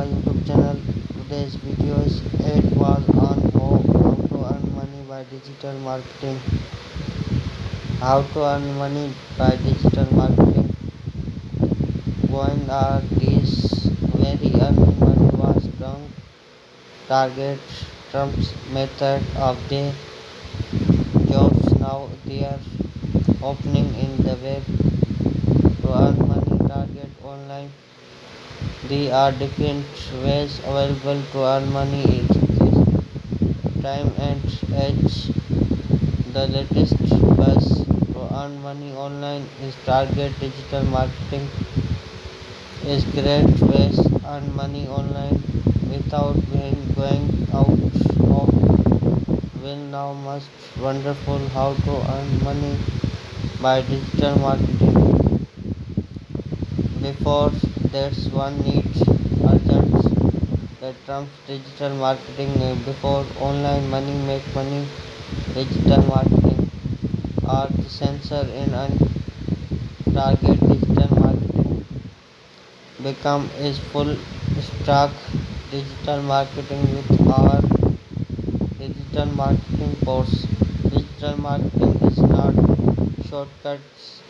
my YouTube channel. Today's videos it was on how to earn money by digital marketing. How to earn money by digital marketing. When are these very earning money was strong target Trump's method of the jobs now they are opening in the web to earn money target online. There are different ways available to earn money in this time and age. The latest buzz to earn money online is target digital marketing is great ways to earn money online without going out of will now most wonderful how to earn money by digital marketing. Before that's one needs urgent that trumps digital marketing before online money make money digital marketing are the sensor in target digital marketing become is full stack digital marketing with our digital marketing course. Digital marketing is not shortcuts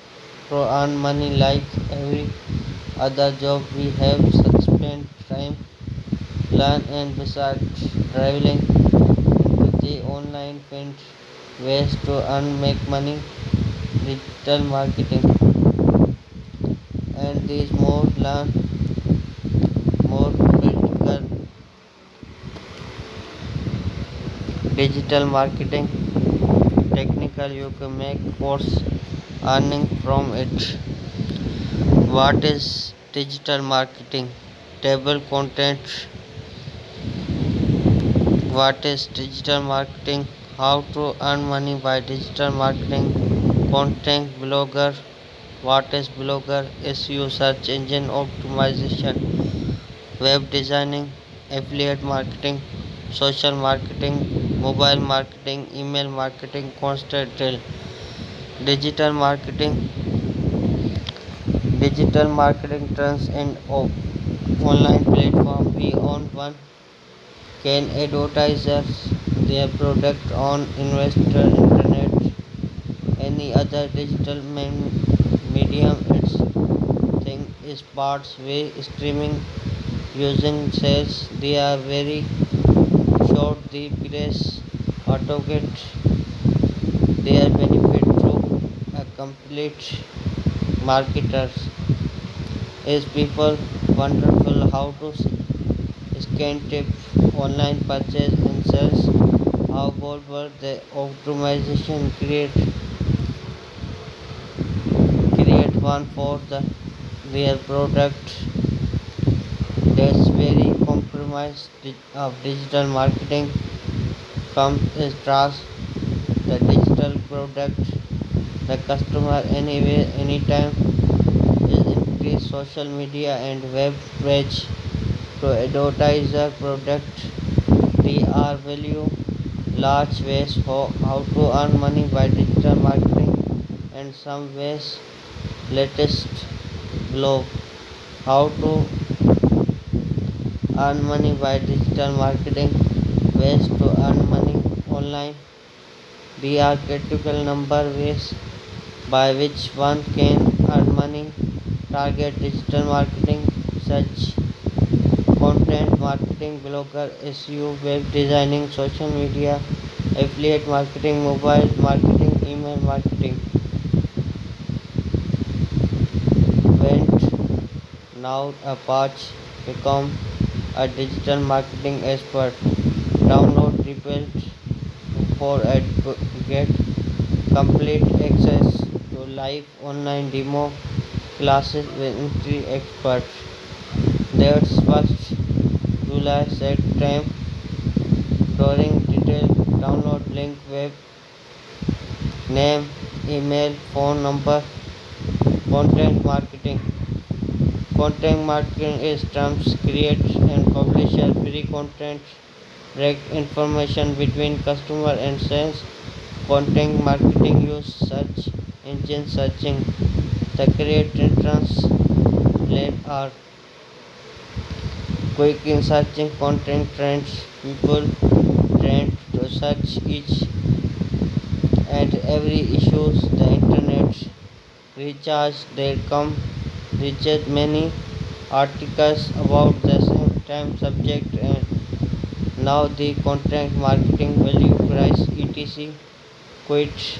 to earn money like every other job. We have spent time learn and besides traveling into the online find ways to earn make money digital marketing and these more learn more critical digital marketing technical you can make course earning from it. What is digital marketing? Table content. What is digital marketing? How to earn money by digital marketing? Content blogger. What is blogger? SEO search engine optimization, web designing, affiliate marketing, social marketing, mobile marketing, email marketing, constant retail. Digital marketing. Digital marketing turns an online platform beyond one can advertisers their product on investor internet any other digital medium its thing is parts way streaming using sales they are very short the price autocate their benefit to a complete marketers is people wonderful how to scan tip online purchase and sales how about the optimization create one for the their product that's very compromise of digital marketing comes is trust the digital product the customer anywhere anytime is increase social media and web page to advertise their product they are value large ways for how to earn money by digital marketing and some ways latest blog how to earn money by digital marketing ways to earn money online there are critical number ways by which one can earn money target digital marketing such content marketing blogger SEO web designing social media affiliate marketing mobile marketing email marketing went now a patch become a digital marketing expert download rebuild for get complete access to live online demo classes with entry experts that's first July set time during detail download link web name email phone number content marketing is terms create and publish a free content direct information between customer and sales content marketing use search engine searching the create entrance lane are quick in searching content trends. People tend to search each and every issues the internet recharge their come reaches many articles about the same time subject and now the content marketing value price etc quit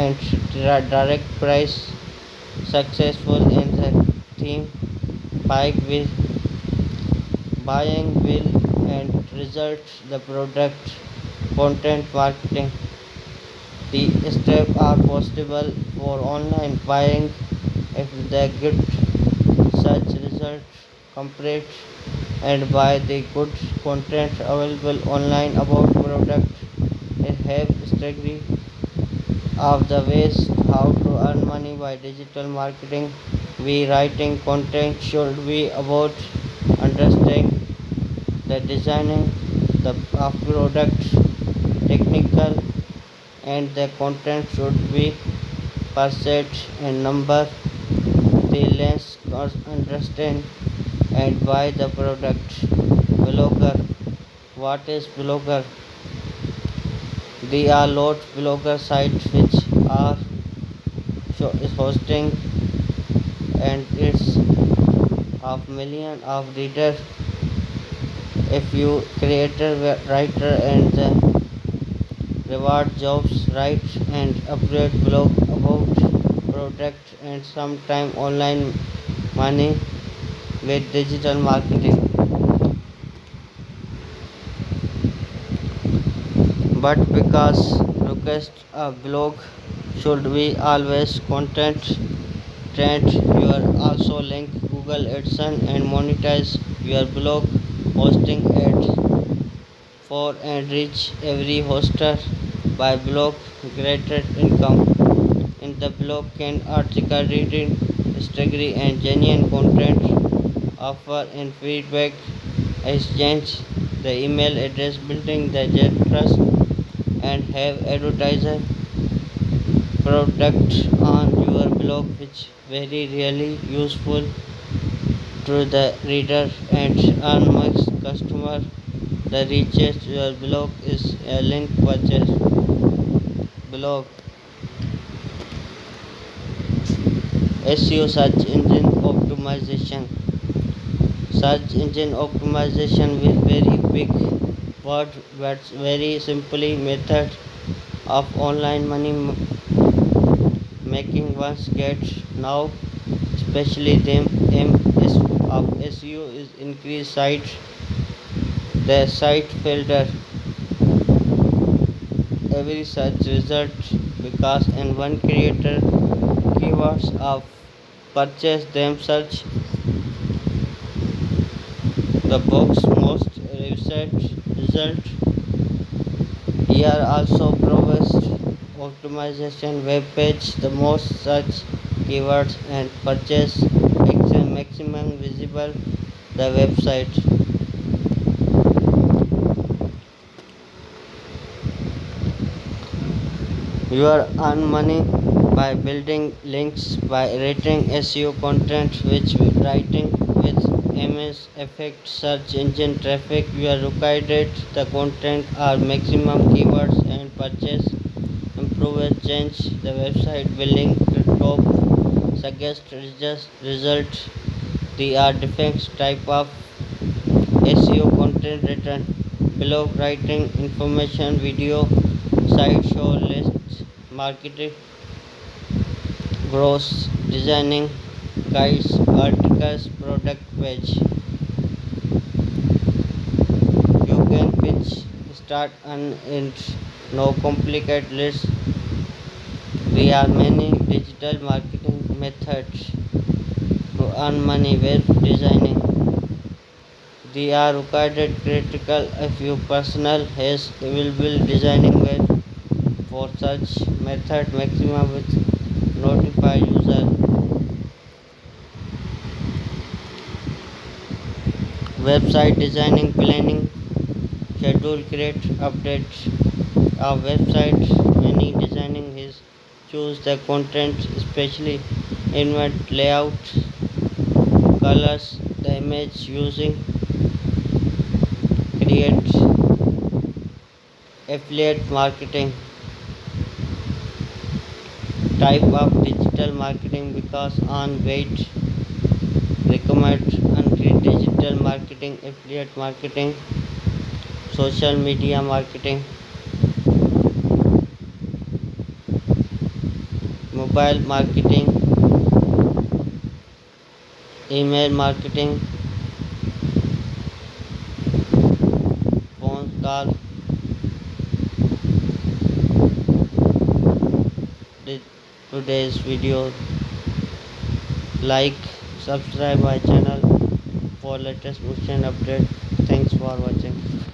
and direct price successful in the theme bike with buying will and results the product content marketing. The steps are possible for online buying if they get such results complete and buy the good content available online about product. It have strategy of the ways how to earn money by digital marketing. We writing content should be about understanding the designing the of product technical and the content should be percent and number the lens understand and buy the product. Blogger, what is blogger? They are lot blogger sites which are is hosting and it's of million of readers. If you creator writer and the reward jobs write and upgrade blog about product and sometime online money with digital marketing. But because request a blog should be always content trend, you are also link Google AdSense and monetize your blog hosting ads for and reach every hoster by blog created income. In the blog can article reading, strategy and genuine content offer and feedback exchange the email address building the trust and have advertiser product on your blog which very really useful to the reader and earn much customer. The reaches your blog is a link purchase blog. SEO search engine optimization. Search engine optimization is very big word but very simply method of online money making once get now especially them MS of SEO is increase site the site filter every search result because in one creator keywords of purchase them search the box most research result. Here also provides optimization web page the most search keywords and purchase action maximum visible the website. You earn money by building links by rating SEO content which writing with MS effect search engine traffic. You are required the content are maximum keywords and purchase improve change the website building the top suggest result. They are different type of SEO content written blog writing information video site show lists marketing gross designing guides articles product page. You can pitch start and end no complicate list. There are many digital marketing methods to earn money with designing. They are required critical if your personal has available designing web for such method maximum with notify user. Website designing planning schedule create updates of websites many designing is choose the content especially invent layout colors the image using Affiliate marketing, type of digital marketing because on weight recommend and digital marketing, affiliate marketing, social media marketing, mobile marketing, email marketing, phone call. Today's video, like, subscribe my channel for latest motion update. Thanks for watching.